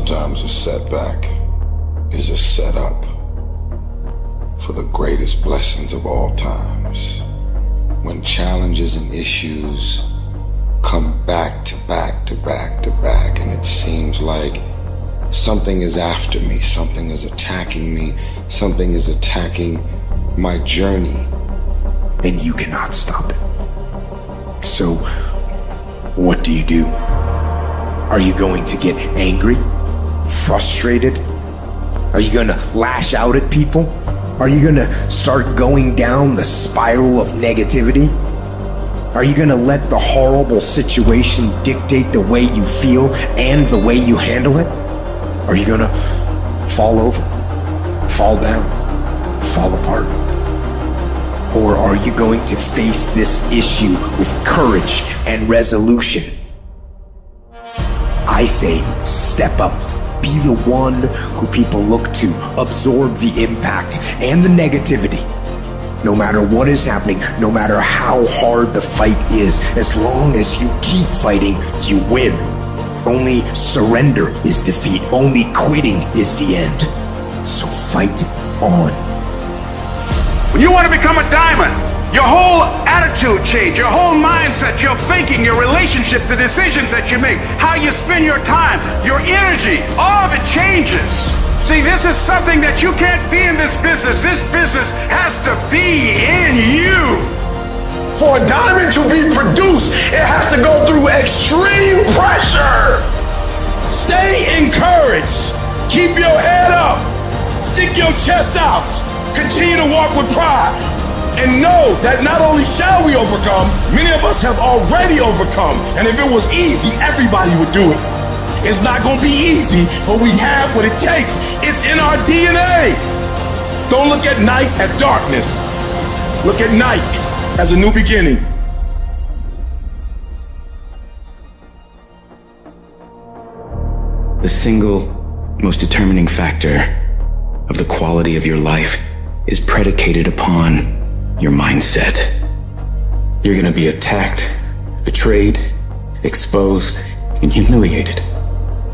Sometimes a setback is a setup for the greatest blessings of all times. When challenges and issues come back to back to back to back, and it seems like something is after me, something is attacking me, something is attacking my journey. And you cannot stop it. So, what do? Are you going to get angry? Frustrated? Are you going to lash out at people? Are you going to start going down the spiral of negativity? Are you going to let the horrible situation dictate the way you feel and the way you handle it? Are you going to fall over, fall down, fall apart? Or are you going to face this issue with courage and resolution? I say, step up. Be the one who people look to. Absorb the impact and the negativity. No matter what is happening, no matter how hard the fight is, as long as you keep fighting, you win. Only surrender is defeat. Only quitting is the end. So fight on. When you want to become a diamond, your whole attitude change, your whole mindset, your thinking, your relationships, the decisions that you make, how you spend your time, your energy, all of it changes. See, this is something that you can't be in this business. This business has to be in you. For a diamond to be produced, it has to go through extreme pressure. Stay encouraged. Keep your head up. Stick your chest out. Continue to walk with pride. And know that not only shall we overcome, many of us have already overcome. And if it was easy, everybody would do it. It's not going to be easy, but we have what it takes. It's in our DNA. Don't look at night as darkness. Look at night as a new beginning. The single most determining factor of the quality of your life is predicated upon your mindset. You're gonna be attacked, betrayed, exposed, and humiliated.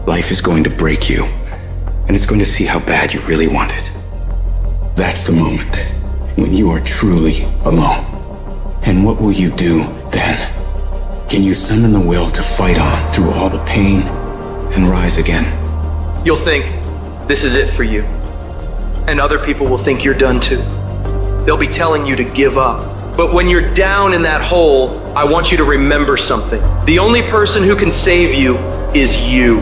Life is going to break you, and it's going to see how bad you really want it. That's the moment when you are truly alone. And what will you do then? Can you summon the will to fight on through all the pain and rise again? You'll think this is it for you, and other people will think you're done too. They'll be telling you to give up. But when you're down in that hole, I want you to remember something. The only person who can save you is you.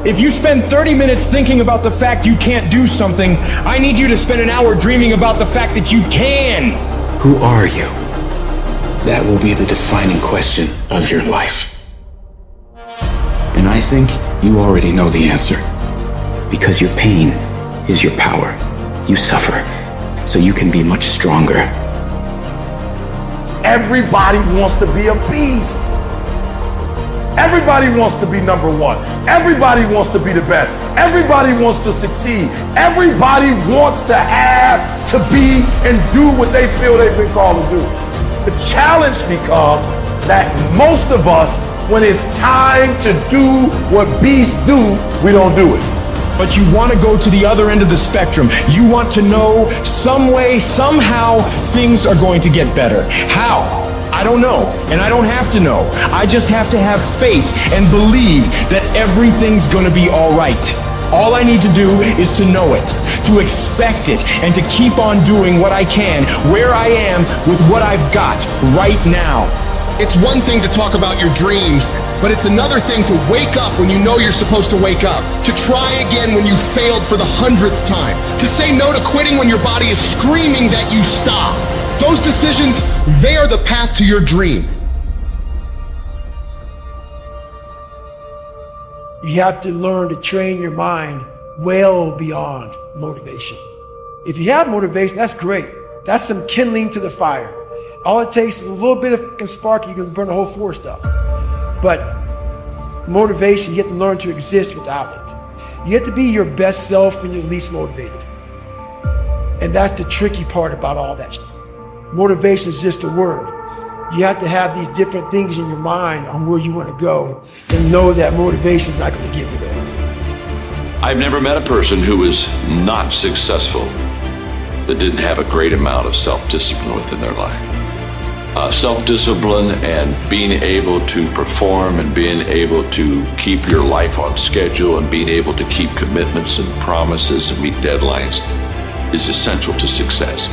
If you spend 30 minutes thinking about the fact you can't do something, I need you to spend an hour dreaming about the fact that you can. Who are you? That will be the defining question of your life. And I think you already know the answer. Because your pain is your power. You suffer, so you can be much stronger. Everybody wants to be a beast. Everybody wants to be number one. Everybody wants to be the best. Everybody wants to succeed. Everybody wants to have, to be, and do what they feel they've been called to do. The challenge becomes that most of us, when it's time to do what beasts do, we don't do it. But you want to go to the other end of the spectrum. You want to know some way, somehow, things are going to get better. How? I don't know, and I don't have to know. I just have to have faith and believe that everything's gonna be all right. All I need to do is to know it, to expect it, and to keep on doing what I can, where I am, with what I've got right now. It's one thing to talk about your dreams, but it's another thing to wake up when you know you're supposed to wake up, to try again when you failed for the 100th time, to say no to quitting when your body is screaming that you stop. Those decisions, they are the path to your dream. You have to learn to train your mind well beyond motivation. If you have motivation, that's great. That's some kindling to the fire. All it takes is a little bit of spark, you can burn the whole forest up. But motivation, you have to learn to exist without it. You have to be your best self when you're least motivated. And that's the tricky part about all that. Motivation is just a word. You have to have these different things in your mind on where you want to go and know that motivation is not going to get you there. I've never met a person who was not successful that didn't have a great amount of self-discipline within their life. Self-discipline and being able to perform and being able to keep your life on schedule and being able to keep commitments and promises and meet deadlines is essential to success.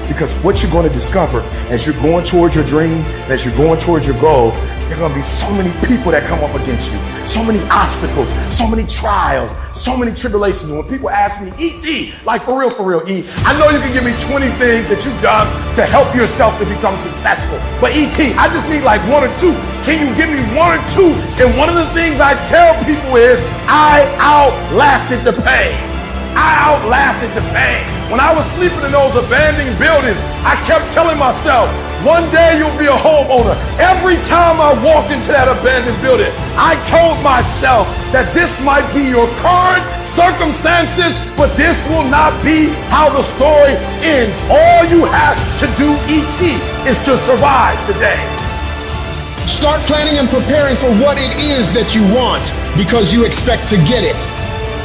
Because what you're going to discover as you're going towards your dream, as you're going towards your goal, there are going to be so many people that come up against you, so many obstacles, so many trials, so many tribulations. When people ask me, E.T., like for real, E, I know you can give me 20 things that you've done to help yourself to become successful. But E.T., I just need like one or two. Can you give me one or two? And one of the things I tell people is, I outlasted the pain. I outlasted the pain. When I was sleeping in those abandoned buildings, I kept telling myself, one day you'll be a homeowner. Every time I walked into that abandoned building, I told myself that this might be your current circumstances, but this will not be how the story ends. All you have to do, E.T., is to survive today. Start planning and preparing for what it is that you want, because you expect to get it.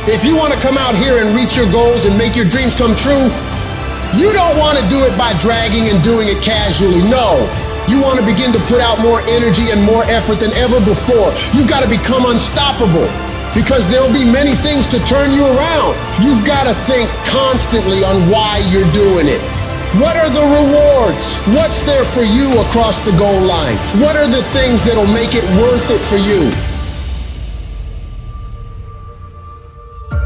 If you want to come out here and reach your goals and make your dreams come true, you don't want to do it by dragging and doing it casually. No, you want to begin to put out more energy and more effort than ever before. You've got to become unstoppable, because there will be many things to turn you around. You've got to think constantly on why you're doing it. What are the rewards? What's there for you across the goal line? What are the things that'll make it worth it for you?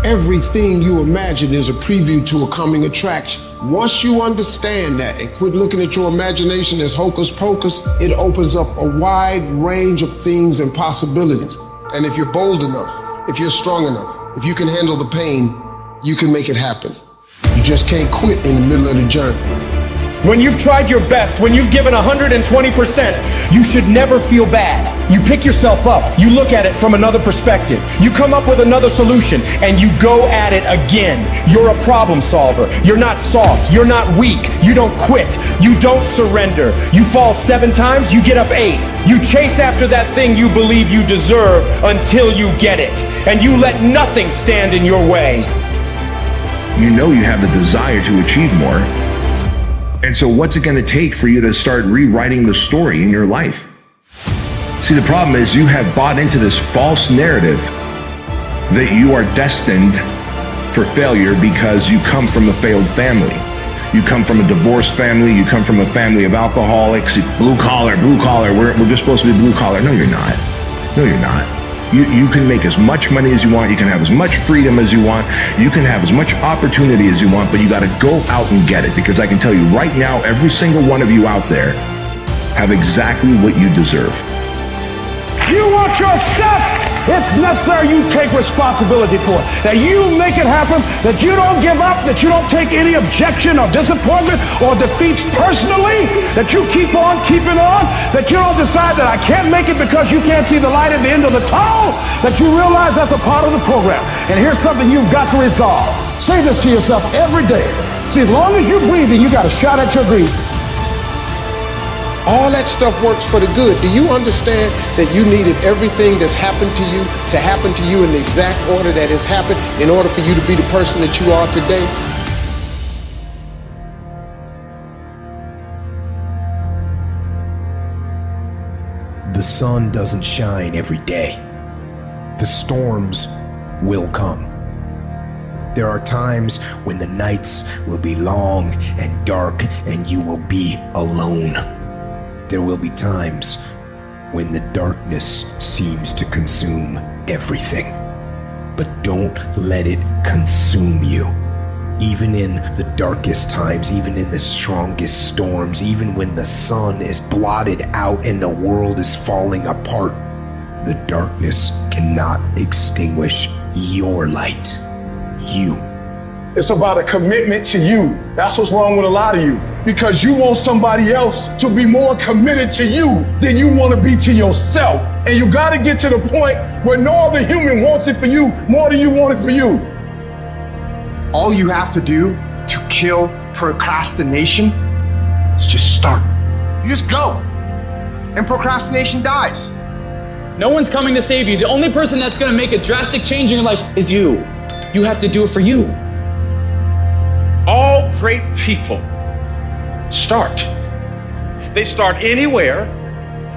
Everything you imagine is a preview to a coming attraction. Once you understand that and quit looking at your imagination as hocus pocus, it opens up a wide range of things and possibilities. And if you're bold enough, if you're strong enough, if you can handle the pain, you can make it happen. You just can't quit in the middle of the journey. When you've tried your best, when you've given 120%, you should never feel bad. You pick yourself up, you look at it from another perspective, you come up with another solution, and you go at it again. You're a problem solver. You're not soft. You're not weak. You don't quit. You don't surrender. You fall 7 times, you get up 8. You chase after that thing you believe you deserve until you get it, and you let nothing stand in your way. You know you have the desire to achieve more. And so what's it going to take for you to start rewriting the story in your life? See, the problem is you have bought into this false narrative that you are destined for failure because you come from a failed family. You come from a divorced family. You come from a family of alcoholics. Blue collar. We're just supposed to be blue collar. No, you're not. No, you're not. You can make as much money as you want. You can have as much freedom as you want. You can have as much opportunity as you want, but you got to go out and get it, because I can tell you right now, every single one of you out there have exactly what you deserve. You want your stuff? It's necessary you take responsibility for it. That you make it happen, that you don't give up, that you don't take any objection or disappointment or defeats personally, that you keep on keeping on, that you don't decide that I can't make it because you can't see the light at the end of the tunnel, that you realize that's a part of the program. And here's something you've got to resolve. Say this to yourself every day. See, as long as you're breathing, you got a shot at your dream. All that stuff works for the good. Do you understand that you needed everything that's happened to you to happen to you in the exact order that has happened in order for you to be the person that you are today? The sun doesn't shine every day. The storms will come. There are times when the nights will be long and dark and you will be alone. There will be times when the darkness seems to consume everything. But don't let it consume you. Even in the darkest times, even in the strongest storms, even when the sun is blotted out and the world is falling apart, the darkness cannot extinguish your light. You. It's about a commitment to you. That's what's wrong with a lot of you. Because you want somebody else to be more committed to you than you want to be to yourself. And you got to get to the point where no other human wants it for you more than you want it for you. All you have to do to kill procrastination is just start. You just go. And procrastination dies. No one's coming to save you. The only person that's going to make a drastic change in your life is you. You have to do it for you. All great people start. They start anywhere,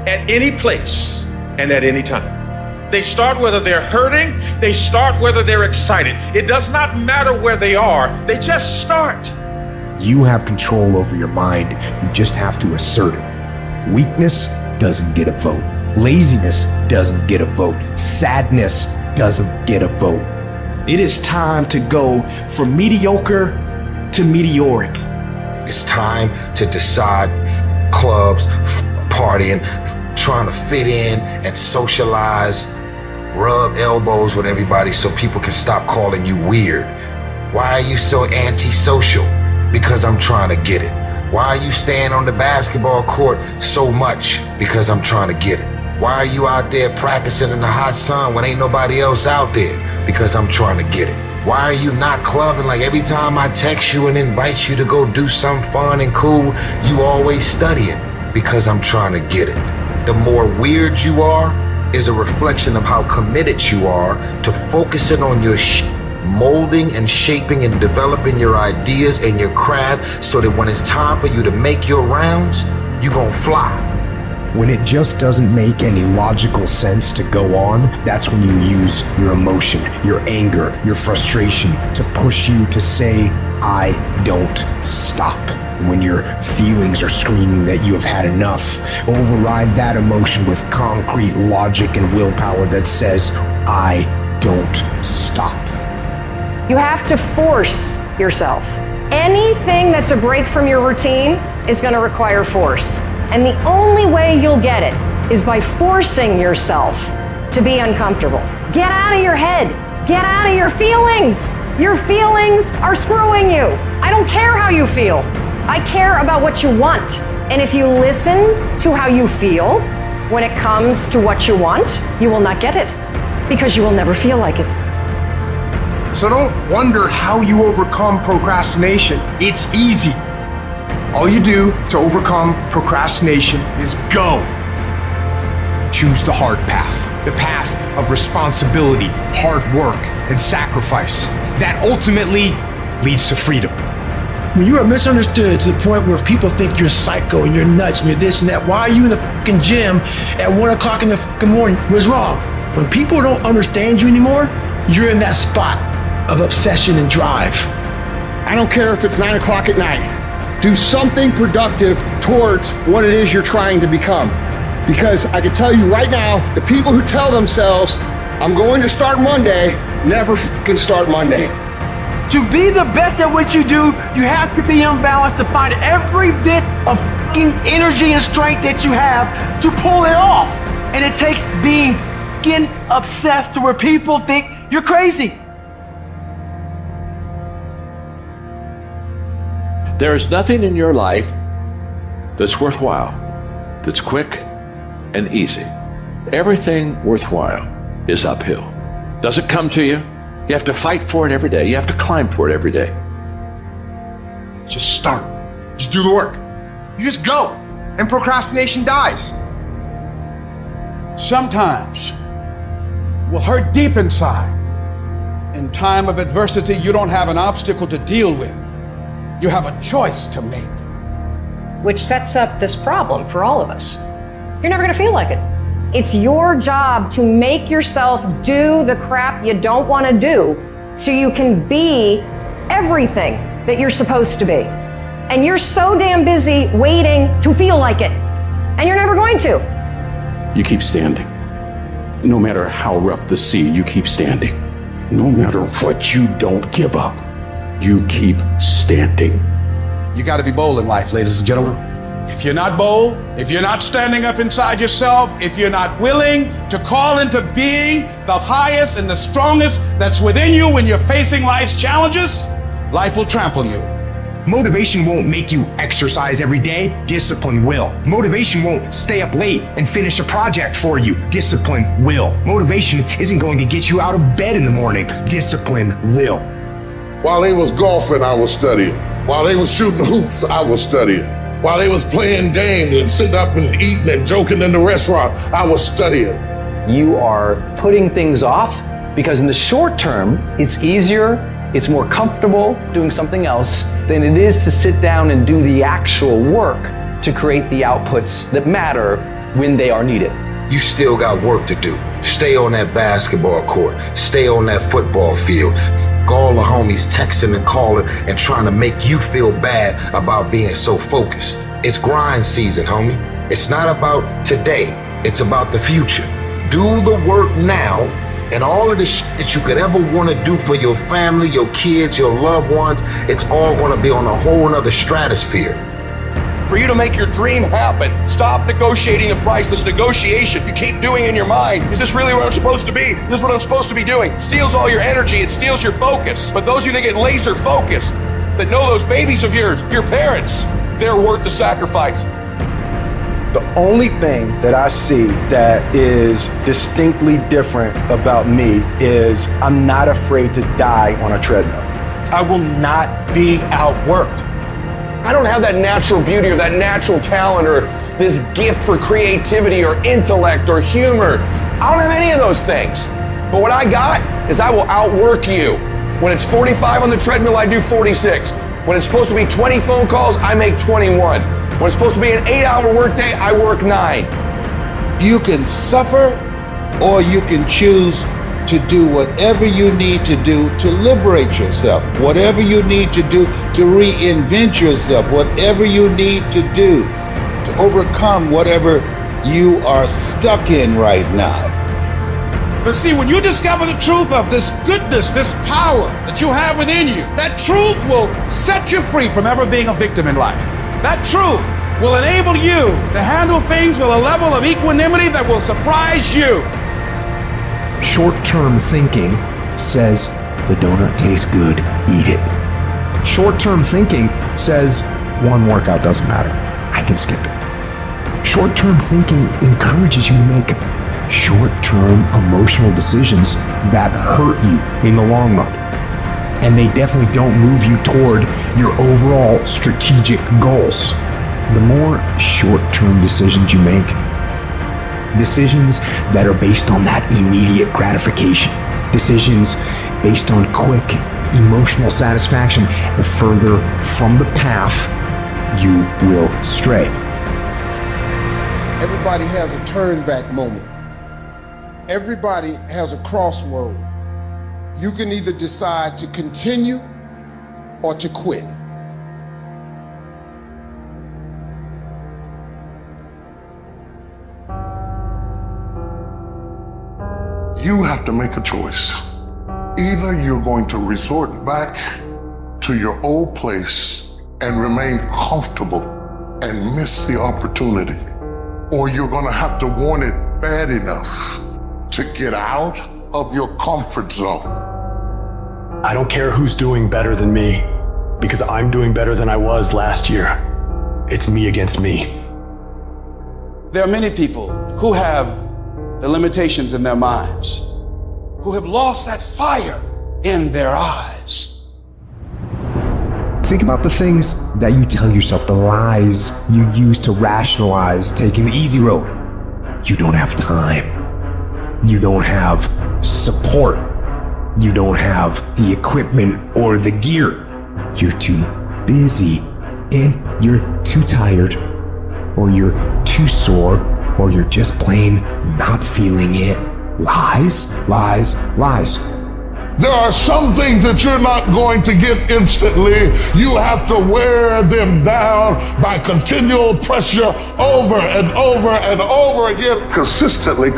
at any place, and at any time. They start whether they're hurting, they start whether they're excited. It does not matter where they are, they just start. You have control over your mind. You just have to assert it. Weakness doesn't get a vote. Laziness doesn't get a vote. Sadness doesn't get a vote. It is time to go from mediocre to meteoric. It's time to decide clubs, partying, trying to fit in and socialize, rub elbows with everybody so people can stop calling you weird. Why are you so antisocial? Because I'm trying to get it. Why are you staying on the basketball court so much? Because I'm trying to get it. Why are you out there practicing in the hot sun when ain't nobody else out there? Because I'm trying to get it. Why are you not clubbing? Like every time I text you and invite you to go do something fun and cool, you always studying. Because I'm trying to get it. The more weird you are is a reflection of how committed you are to focusing on your molding and shaping and developing your ideas and your craft so that when it's time for you to make your rounds, you gon' fly. When it just doesn't make any logical sense to go on, that's when you use your emotion, your anger, your frustration to push you to say, I don't stop. When your feelings are screaming that you have had enough, override that emotion with concrete logic and willpower that says, I don't stop. You have to force yourself. Anything that's a break from your routine is going to require force. And the only way you'll get it is by forcing yourself to be uncomfortable. Get out of your head. Get out of your feelings. Your feelings are screwing you. I don't care how you feel. I care about what you want. And if you listen to how you feel when it comes to what you want, you will not get it because you will never feel like it. So don't wonder how you overcome procrastination. It's easy. All you do to overcome procrastination is go. Choose the hard path, the path of responsibility, hard work, and sacrifice. That ultimately leads to freedom. When you are misunderstood to the point where people think you're psycho and you're nuts and you're this and that, why are you in the fucking gym at 1 o'clock in the fucking morning? What's wrong? When people don't understand you anymore, you're in that spot of obsession and drive. I don't care if it's 9 o'clock at night. Do something productive towards what it is you're trying to become. Because I can tell you right now, the people who tell themselves, I'm going to start Monday, never fucking start Monday. To be the best at what you do, you have to be unbalanced to find every bit of fucking energy and strength that you have to pull it off. And it takes being fucking obsessed to where people think you're crazy. There is nothing in your life that's worthwhile, that's quick and easy. Everything worthwhile is uphill. Doesn't come to you. You have to fight for it every day. You have to climb for it every day. Just start. Just do the work. You just go, and procrastination dies. Sometimes we'll hurt deep inside. In time of adversity, you don't have an obstacle to deal with. You have a choice to make. Which sets up this problem for all of us. You're never going to feel like it. It's your job to make yourself do the crap you don't want to do so you can be everything that you're supposed to be. And you're so damn busy waiting to feel like it. And you're never going to. You keep standing. No matter how rough the sea, you keep standing. No matter what, you don't give up. You keep standing. You got to be bold in life, ladies and gentlemen. If you're not bold, if you're not standing up inside yourself, if you're not willing to call into being the highest and the strongest that's within you when you're facing life's challenges, life will trample you. Motivation won't make you exercise every day. Discipline will. Motivation won't stay up late and finish a project for you. Discipline will. Motivation isn't going to get you out of bed in the morning. Discipline will. While they was golfing, I was studying. While they was shooting hoops, I was studying. While they was playing games and sitting up and eating and joking in the restaurant, I was studying. You are putting things off Because in the short term, it's easier, it's more comfortable doing something else than it is to sit down and do the actual work to create the outputs that matter when they are needed. You still got work to do. Stay on that basketball court. Stay on that football field. All the homies texting and calling and trying to make you feel bad about being so focused. It's grind season, homie. It's not about today. It's about the future. Do the work now, and all of the shit that you could ever want to do for your family, your kids, your loved ones, it's all going to be on a whole nother stratosphere. For you to make your dream happen, stop negotiating the priceless negotiation you keep doing in your mind. Is this really where I'm supposed to be? Is this what I'm supposed to be doing? It steals all your energy, it steals your focus. But those of you that get laser focused, that know those babies of yours, your parents, they're worth the sacrifice. The only thing that I see that is distinctly different about me is I'm not afraid to die on a treadmill. I will not be outworked. I don't have that natural beauty or that natural talent or this gift for creativity or intellect or humor. I don't have any of those things. But what I got is I will outwork you. When it's 45 on the treadmill, I do 46. When it's supposed to be 20 phone calls, I make 21. When it's supposed to be an 8-hour workday, I work 9. You can suffer or you can choose to do whatever you need to do to liberate yourself, whatever you need to do to reinvent yourself, whatever you need to do to overcome whatever you are stuck in right now. But see, when you discover the truth of this goodness, this power that you have within you, that truth will set you free from ever being a victim in life. That truth will enable you to handle things with a level of equanimity that will surprise you. Short-term thinking says the donut tastes good, eat it. Short-term thinking says one workout doesn't matter, I can skip it. Short-term thinking encourages you to make short-term emotional decisions that hurt you in the long run. And they definitely don't move you toward your overall strategic goals. The more short-term decisions you make, decisions that are based on that immediate gratification, decisions based on quick emotional satisfaction, the further from the path you will stray. Everybody has a turn back moment. Everybody has a crossroad. You can either decide to continue or to quit. You have to make a choice. Either you're going to resort back to your old place and remain comfortable and miss the opportunity, or you're going to have to want it bad enough to get out of your comfort zone. I don't care who's doing better than me, because I'm doing better than I was last year. It's me against me. There are many people who have the limitations in their minds, who have lost that fire in their eyes. Think about the things that you tell yourself, the lies you use to rationalize taking the easy road. You don't have time. You don't have support. You don't have the equipment or the gear. You're too busy, and you're too tired, or you're too sore, or you're just plain not feeling it. Lies, lies, lies. There are some things that you're not going to get instantly. You have to wear them down by continual pressure over and over and over again. Consistently.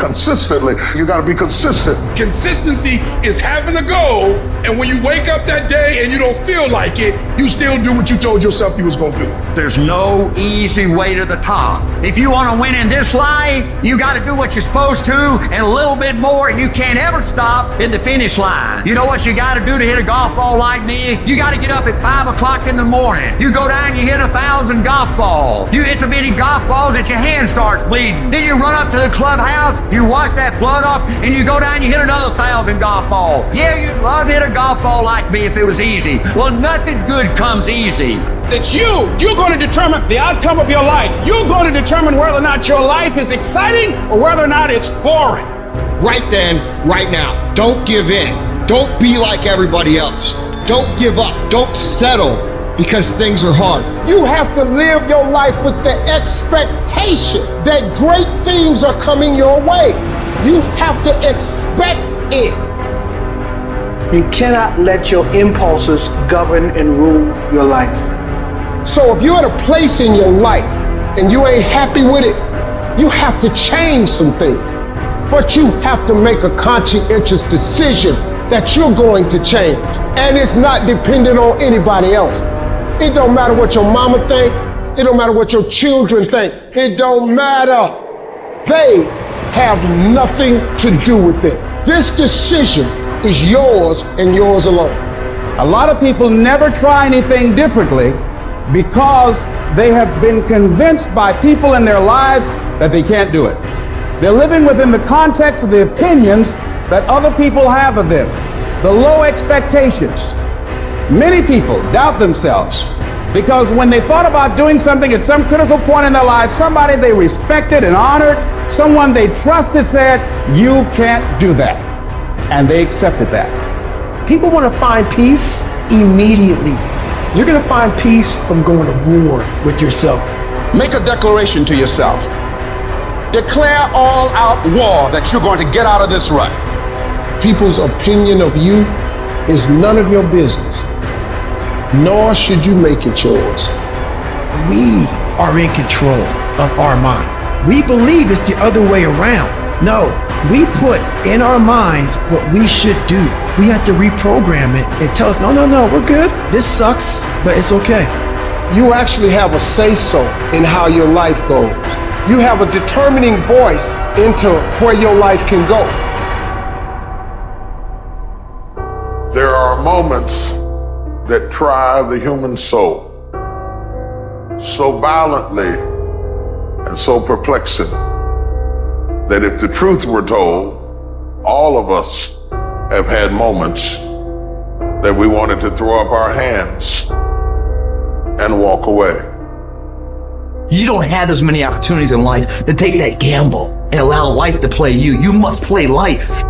You gotta be consistent. Consistency is having a goal, and when you wake up that day and you don't feel like it, you still do what you told yourself you was gonna do. There's no easy way to the top. If you want to win in this life, you got to do what you're supposed to and a little bit more, and you can't ever stop at the finish line. You know what you got to do to hit a golf ball like me? You got to get up at 5 o'clock in the morning. You go down, you hit 1,000 golf balls. You hit so many golf balls that your hand starts bleeding. Then you run up to the clubhouse, you wash that blood off, and you go down, you hit another 1,000 golf balls. Yeah, you'd love to hit a golf ball like me if it was easy. Well, nothing good comes easy. It's you. You're going to determine the outcome of your life. You're going to determine whether or not your life is exciting or whether or not it's boring. right then, right now. Don't give in. Don't be like everybody else. Don't give up. Don't settle because things are hard. You have to live your life with the expectation that great things are coming your way. You have to expect it. You cannot let your impulses govern and rule your life. So if you're at a place in your life and you ain't happy with it, you have to change some things. But you have to make a conscientious decision that you're going to change. And it's not dependent on anybody else. It don't matter what your mama think. It don't matter what your children think. It don't matter. They have nothing to do with it. This decision is yours and yours alone. A lot of people never try anything differently because they have been convinced by people in their lives that they can't do it. They're living within the context of the opinions that other people have of them, the low expectations. Many people doubt themselves because when they thought about doing something at some critical point in their lives, somebody they respected and honored, someone they trusted said, "You can't do that." And they accepted that. People want to find peace immediately. You're going to find peace from going to war with yourself. Make a declaration to yourself. Declare all out war that you're going to get out of this rut. People's opinion of you is none of your business, nor should you make it yours. We are in control of our mind. We believe it's the other way around. No, we put in our minds what we should do. We have to reprogram it and tell us, no, we're good. This sucks, but it's okay. You actually have a say-so in how your life goes. You have a determining voice into where your life can go. There are moments that try the human soul so violently and so perplexing that if the truth were told, all of us have had moments that we wanted to throw up our hands and walk away. You don't have as many opportunities in life to take that gamble and allow life to play you. You must play life.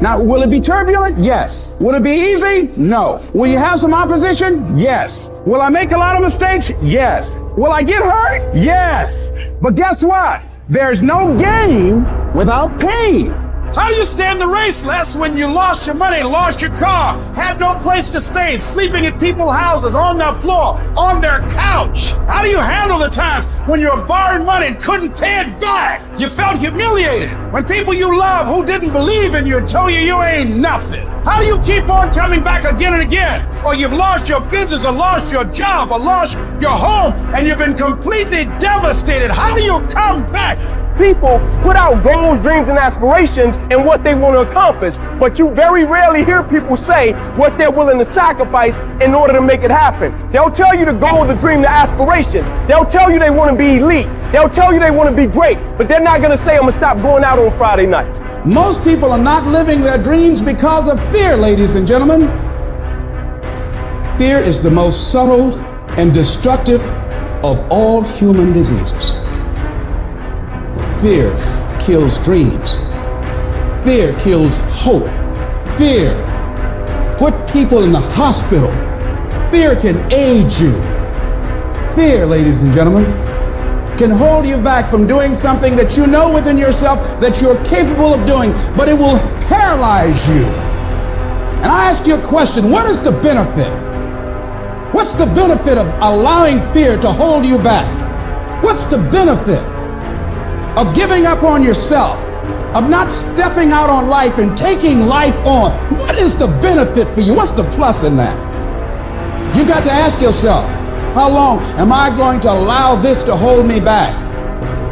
Now, will it be turbulent? Yes. Will it be easy? No. Will you have some opposition? Yes. Will I make a lot of mistakes? Yes. Will I get hurt? Yes. But guess what? There's no gain without pain. How do you stand the race, Les, when you lost your money, lost your car, had no place to stay, sleeping in people's houses, on their floor, on their couch? How do you handle the times when you were borrowing money and couldn't pay it back? You felt humiliated. When people you love who didn't believe in you told you you ain't nothing. How do you keep on coming back again and again? Or you've lost your business, or lost your job, or lost your home, and you've been completely devastated. How do you come back? People put out goals, dreams, and aspirations and what they want to accomplish, but you very rarely hear people say what they're willing to sacrifice in order to make it happen. They'll tell you the goal, the dream, the aspiration. They'll tell you they want to be elite. They'll tell you they want to be great, but they're not going to say, I'm going to stop going out on Friday night. Most people are not living their dreams because of fear, ladies and gentlemen. Fear is the most subtle and destructive of all human diseases. Fear kills dreams. Fear kills hope. Fear put people in the hospital. Fear can aid you. Fear, ladies and gentlemen, can hold you back from doing something that you know within yourself that you're capable of doing, but it will paralyze you. And I ask you a question, what is the benefit? What's the benefit of allowing fear to hold you back? What's the benefit of giving up on yourself, of not stepping out on life and taking life on? What is the benefit for you? What's the plus in that? You got to ask yourself, how long am I going to allow this to hold me back?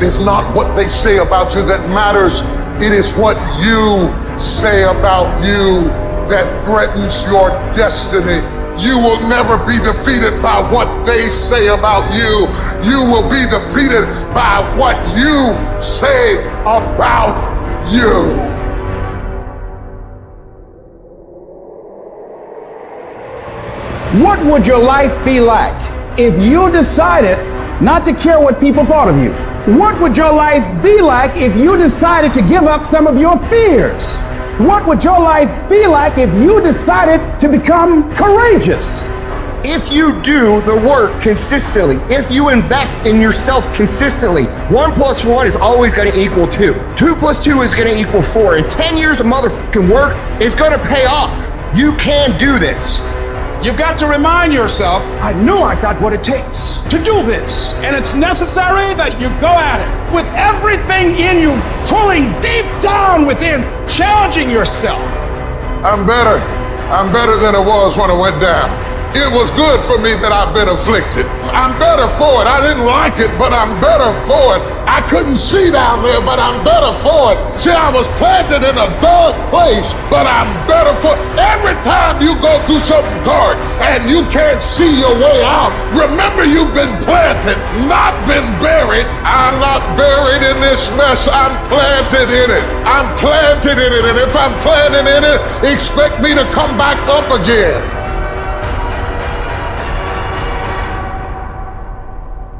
It's not what they say about you that matters. It is what you say about you that threatens your destiny. You will never be defeated by what they say about you. You will be defeated by what you say about you. What would your life be like if you decided not to care what people thought of you? What would your life be like if you decided to give up some of your fears? What would your life be like if you decided to become courageous? If you do the work consistently, if you invest in yourself consistently, 1 + 1 is always going to equal 2. 2 + 2 is going to equal 4. And 10 years of motherfucking work is going to pay off. You can do this. You've got to remind yourself, I know I got what it takes to do this. And it's necessary that you go at it with everything in you, pulling deep down within, challenging yourself. I'm better. I'm better than I was when I went down. It was good for me that I've been afflicted. I'm better for it. I didn't like it, but I'm better for it. I couldn't see down there, but I'm better for it. See, I was planted in a dark place, but I'm better for it. Every time you go through something dark and you can't see your way out, remember you've been planted, not been buried. I'm not buried in this mess. I'm planted in it. I'm planted in it. And if I'm planted in it, expect me to come back up again.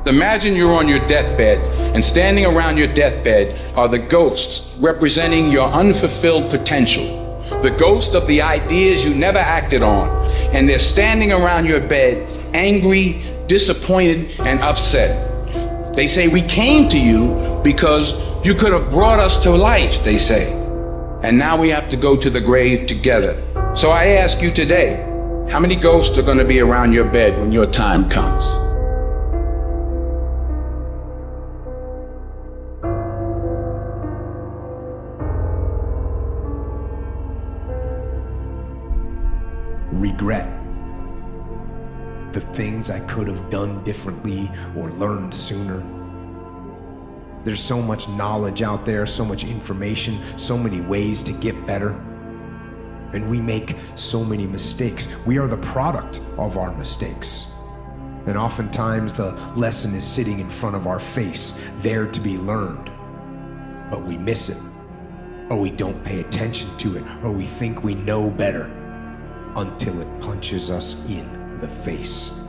Imagine you're on your deathbed, and standing around your deathbed are the ghosts representing your unfulfilled potential. The ghost of the ideas you never acted on. And they're standing around your bed, angry, disappointed, and upset. They say, we came to you because you could have brought us to life, they say. And now we have to go to the grave together. So I ask you today, how many ghosts are going to be around your bed when your time comes? Regret. The things I could have done differently or learned sooner. There's so much knowledge out there, so much information, so many ways to get better. And we make so many mistakes. We are the product of our mistakes. And oftentimes the lesson is sitting in front of our face, there to be learned. But we miss it, or we don't pay attention to it, or we think we know better. Until it punches us in the face.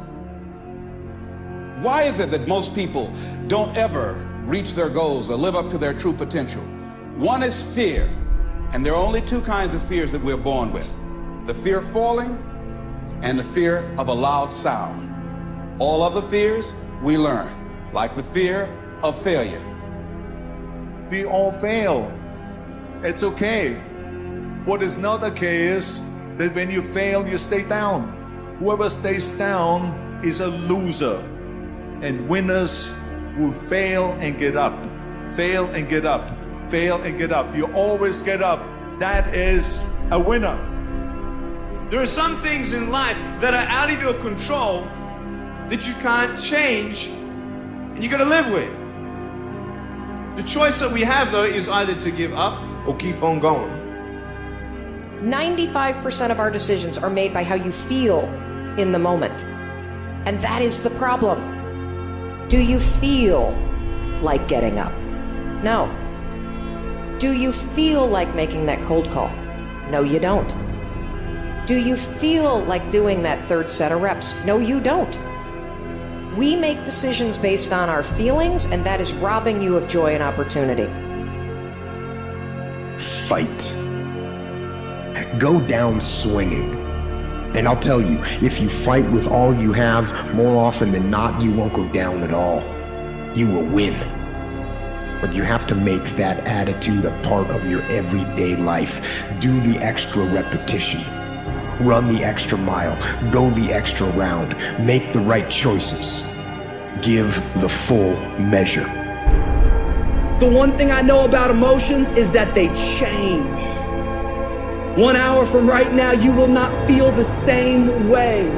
Why is it that most people don't ever reach their goals or live up to their true potential? One is fear, and there are only two kinds of fears that we're born with. The fear of falling and the fear of a loud sound. All other fears we learn, like the fear of failure. We all fail. It's okay. What is not okay is that when you fail, you stay down. Whoever stays down is a loser. And winners will fail and get up. Fail and get up. Fail and get up. You always get up. That is a winner. There are some things in life that are out of your control that you can't change and you gotta live with. The choice that we have, though, is either to give up or keep on going. 95% of our decisions are made by how you feel in the moment. And that is the problem. Do you feel like getting up? No. Do you feel like making that cold call? No, you don't. Do you feel like doing that third set of reps? No, you don't. We make decisions based on our feelings, and that is robbing you of joy and opportunity. Fight. Go down swinging. And I'll tell you, if you fight with all you have, more often than not, you won't go down at all. You will win. But you have to make that attitude a part of your everyday life. Do the extra repetition. Run the extra mile. Go the extra round. Make the right choices. Give the full measure. The one thing I know about emotions is that they change. 1 hour from right now, you will not feel the same way.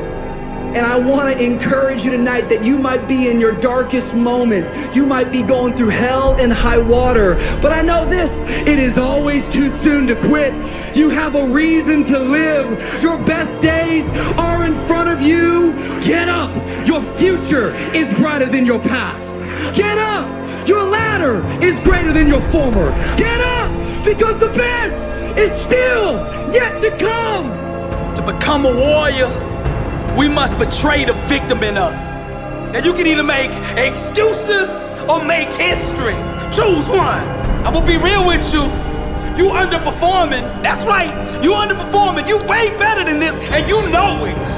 And I want to encourage you tonight that you might be in your darkest moment. You might be going through hell and high water. But I know this, it is always too soon to quit. You have a reason to live. Your best days are in front of you. Get up. Your future is brighter than your past. Get up. Your ladder is greater than your former. Get up, because the best is still yet to come. To become a warrior, we must betray the victim in us. that you can either make excuses or make history. Choose one. I'm gonna be real with you. You underperforming. That's right. You underperforming. You way better than this, and you know it.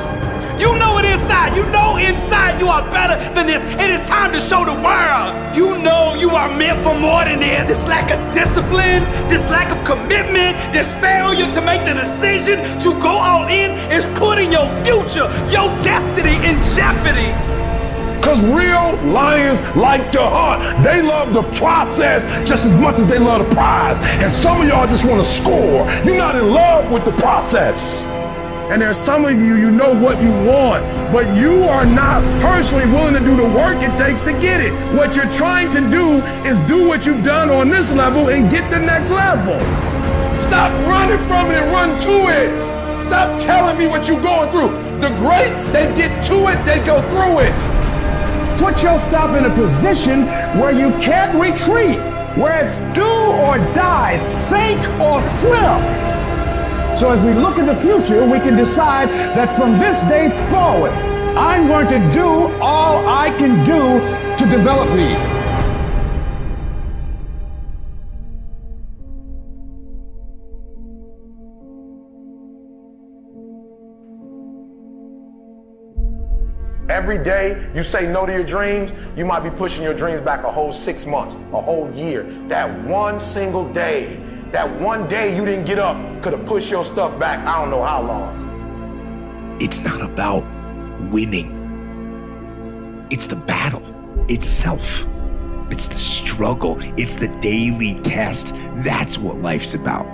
You know it inside. You know inside you are better than this. It is time to show the world. You know you are meant for more than this. This lack of discipline, this lack of commitment, this failure to make the decision to go all in is putting your future, your destiny in jeopardy. Because real lions like to hunt. They love the process just as much as they love the prize. And some of y'all just want to score. You're not in love with the process. And there's some of you, you know what you want, but you are not personally willing to do the work it takes to get it. What you're trying to do is do what you've done on this level and get the next level. Stop running from it and run to it. Stop telling me what you're going through. The greats, they get to it, they go through it. Put yourself in a position where you can't retreat, where it's do or die, sink or swim. So as we look at the future, we can decide that from this day forward, I'm going to do all I can do to develop me. Every day you say no to your dreams, you might be pushing your dreams back a whole 6 months, a whole year. That one single day, that one day you didn't get up could have pushed your stuff back I don't know how long. It's not about winning. It's the battle itself. It's the struggle. It's the daily test. That's what life's about.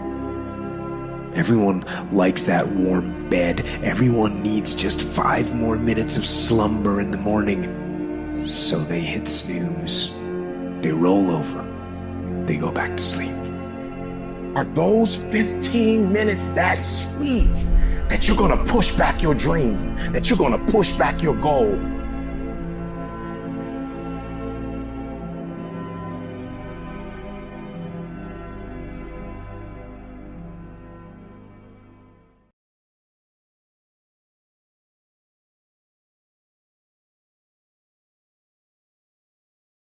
Everyone likes that warm bed. Everyone needs just 5 more minutes of slumber in the morning. So they hit snooze. They roll over. They go back to sleep. Are those 15 minutes that sweet that you're gonna push back your dream, that you're gonna push back your goal?